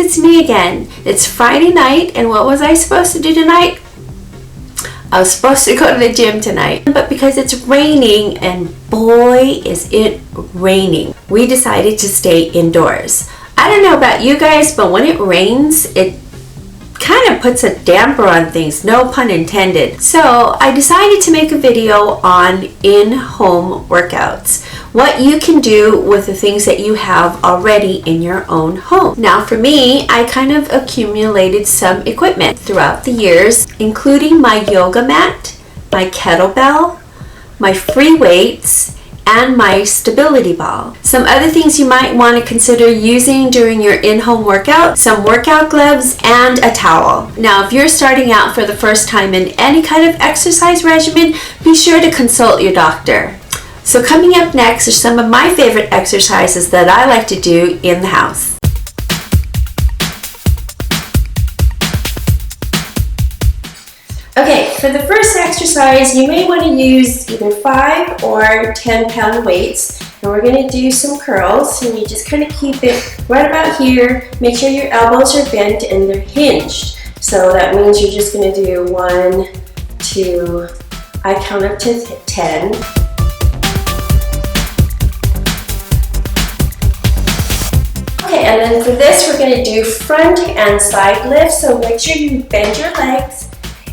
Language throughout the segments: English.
it's me again. It's Friday night, and what was I supposed to do tonight? I was supposed to go to the gym tonight, but because it's raining, and boy is it raining, we decided to stay indoors. I don't know about you guys, but when it rains, it kind of puts a damper on things, no pun intended. So I decided to make a video on in-home workouts. What you can do with the things that you have already in your own home. Now for me, I kind of accumulated some equipment throughout the years, including my yoga mat, my kettlebell, my free weights, and my stability ball. Some other things you might want to consider using during your in-home workout: some workout gloves and a towel. Now if you're starting out for the first time in any kind of exercise regimen, be sure to consult your doctor. So coming up next are some of my favorite exercises that I like to do in the house. Okay, for the first exercise, you may want to use either 5 or 10 pound weights. And we're going to do some curls, and you just kind of keep it right about here. Make sure your elbows are bent and they're hinged. So that means you're just going to do 1, 2, I count up to 10. Okay, and then for this, we're going to do front and side lifts. So make sure you bend your legs.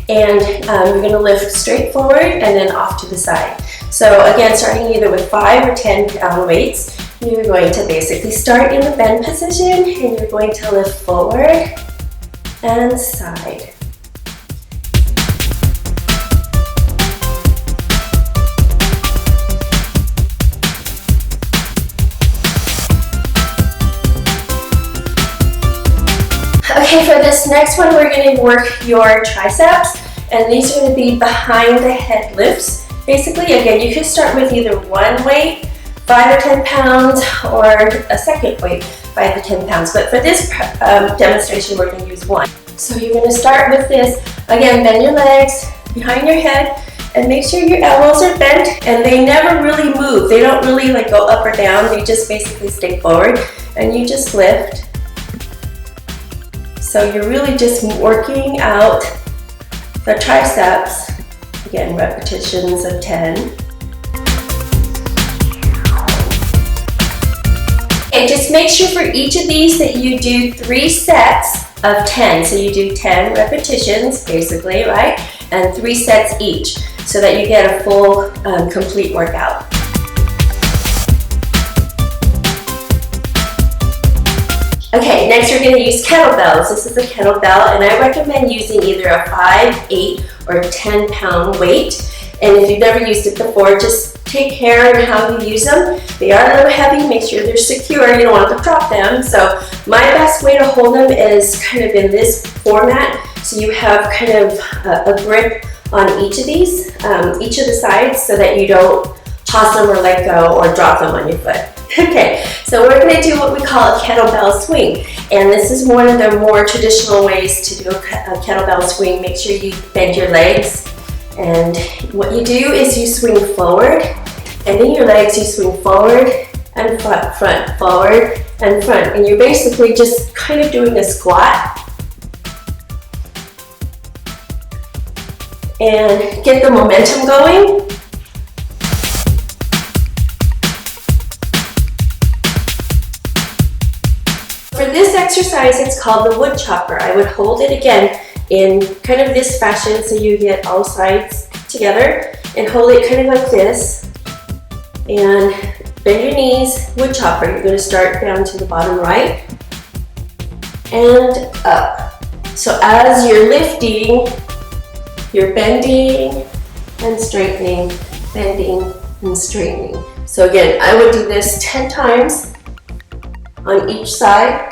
And you're going to lift straight forward and then off to the side. So again, starting either with 5 or 10 pound weights, you're going to basically start in the bend position, and you're going to lift forward and side. Okay, for this next one, we're going to work your triceps, and these are going to be behind the head lifts. Basically, again, you could start with either one weight, 5 or 10 pounds, or a second weight, 5 or 10 pounds. But for this demonstration, we're going to use one. So you're going to start with this. Again, bend your legs behind your head, and make sure your elbows are bent, and they never really move. They don't really like go up or down. They just basically stay forward, and you just lift. So you're really just working out the triceps. Again, repetitions of 10. And just make sure for each of these that you do 3 sets of 10. So you do 10 repetitions, basically, right? And 3 sets each, so that you get a full, complete workout. Okay, next we're going to use kettlebells. This is a kettlebell, and I recommend using either a 5, 8, or 10 pound weight. And if you've never used it before, just take care in how you use them. They are a little heavy. Make sure they're secure. You don't want to drop them. So my best way to hold them is kind of in this format. So you have kind of a grip on each of these, each of the sides, so that you don't toss them or let go or drop them on your foot. Okay, so we're going to do what we call a kettlebell swing, and this is one of the more traditional ways to do a kettlebell swing. Make sure you bend your legs, and what you do is you swing forward, and in your legs you swing forward and front, forward and front, and you're basically just kind of doing a squat. And get the momentum going. For this exercise, it's called the wood chopper. I would hold it again in kind of this fashion, so you get all sides together, and hold it kind of like this, and bend your knees, wood chopper. You're going to start down to the bottom right and up. So as you're lifting, you're bending and straightening, bending and straightening. So again, I would do this 10 times on each side.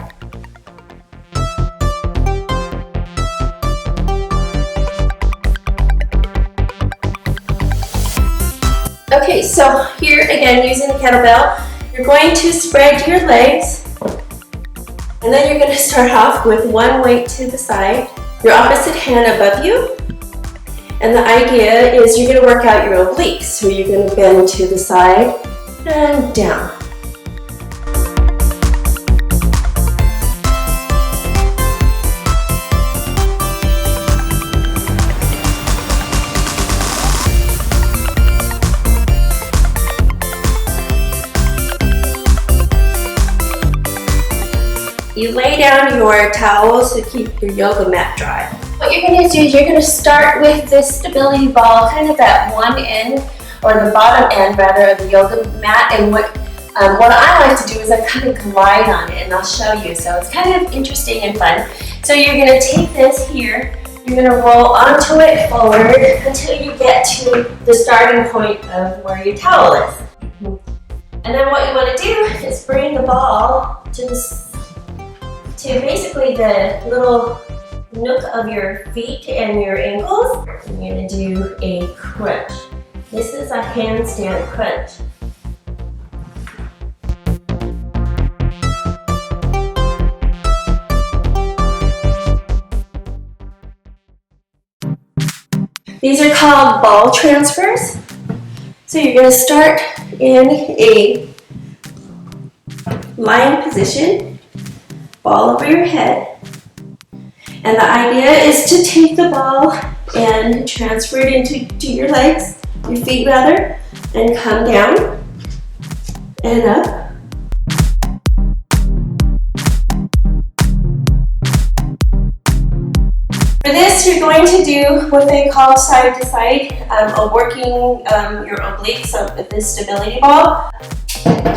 Okay, so here again, using the kettlebell, you're going to spread your legs, and then you're going to start off with one weight to the side, your opposite hand above you, and the idea is you're going to work out your obliques. So you're going to bend to the side and down. you lay down your towels to keep your yoga mat dry. What you're going to do is you're going to start with this stability ball, kind of at one end, or the bottom end rather, of the yoga mat. And what I like to do is I kind of glide on it, and I'll show you. So it's kind of interesting and fun. So you're going to take this here, you're going to roll onto it forward until you get to the starting point of where your towel is. And then what you want to do is bring the ball to basically the little nook of your feet and your ankles. And you're going to do a crunch. This is a handstand crunch. These are called ball transfers. So you're going to start in a lying position, ball over your head. And the idea is to take the ball and transfer it into your legs, your feet rather, and come down and up. For this, you're going to do what they call side to side, working your obliques with this stability ball.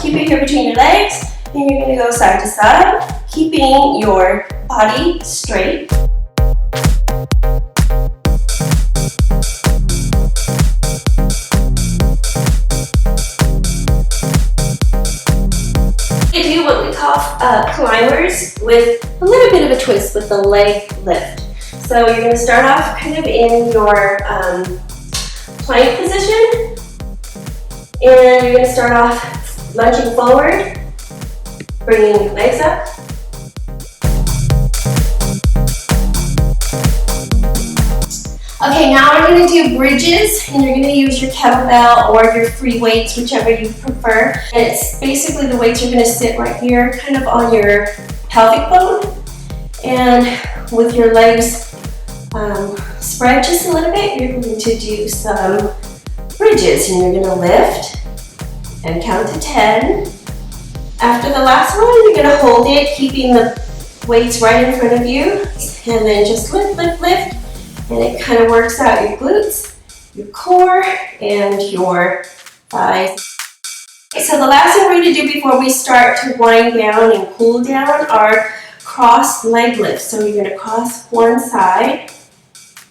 Keep it here between your legs, and you're going to go side to side, keeping your body straight. We do what we call climbers with a little bit of a twist with the leg lift. So you're going to start off kind of in your plank position, and you're going to start off lunging forward, bringing your legs up. Okay, now we're going to do bridges, and you're going to use your kettlebell or your free weights, whichever you prefer. And it's basically the weights are going to sit right here, kind of on your pelvic bone, and with your legs spread just a little bit, you're going to do some bridges, and you're going to lift and count to 10. After the last one, you're going to hold it, keeping the weights right in front of you, and then just lift, lift, lift, and it kind of works out your glutes, your core, and your thighs. Okay, so the last thing we're going to do before we start to wind down and cool down are cross leg lifts. So you're going to cross one side,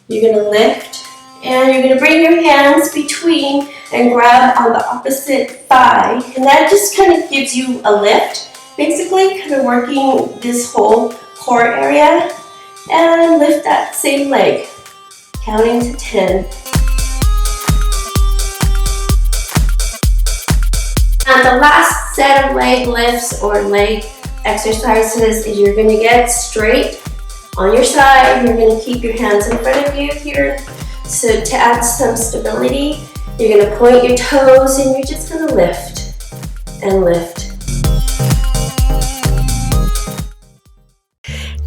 you're going to lift, and you're going to bring your hands between and grab on the opposite thigh, and that just kind of gives you a lift, basically kind of working this whole core area, and lift that same leg, counting to 10. And the last set of leg lifts or leg exercises is you're going to get straight on your side. You're going to keep your hands in front of you here. So to add some stability, you're going to point your toes and you're just going to lift and lift.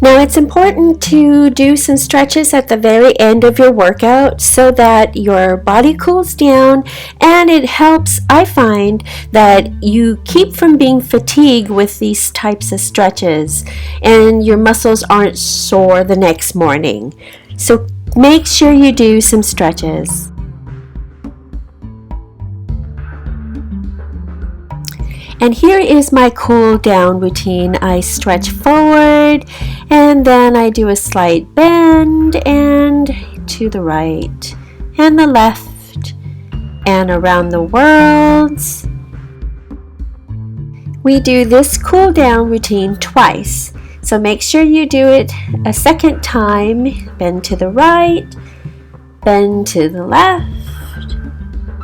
Now it's important to do some stretches at the very end of your workout so that your body cools down, and it helps, I find, that you keep from being fatigued with these types of stretches and your muscles aren't sore the next morning. So make sure you do some stretches. And here is my cool down routine. I stretch forward and then I do a slight bend and to the right and the left and around the world. We do this cool down routine twice. So make sure you do it a second time. Bend to the right, bend to the left,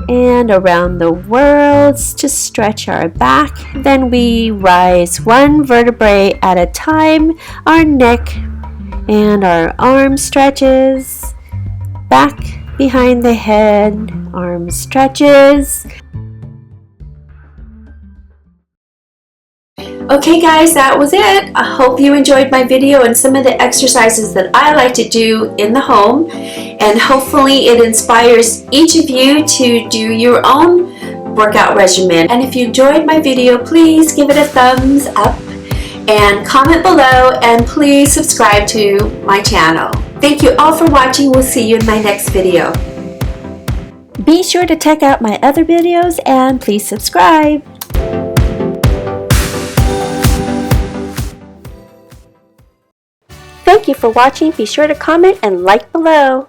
and around the world to stretch our back. Then we rise one vertebrae at a time, our neck and our arm stretches, back behind the head, arm stretches. Okay guys, that was it. I hope you enjoyed my video and some of the exercises that I like to do in the home, and hopefully it inspires each of you to do your own workout regimen. And if you enjoyed my video, please give it a thumbs up and comment below, and please subscribe to my channel. Thank you all for watching. We'll see you in my next video. Be sure to check out my other videos and please subscribe. Thank you for watching. Be sure to comment and like below.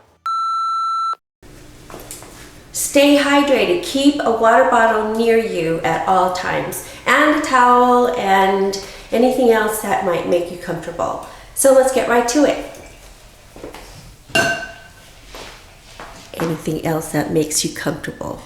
Stay hydrated. Keep a water bottle near you at all times, and a towel and anything else that might make you comfortable. So let's get right to it. Anything else that makes you comfortable.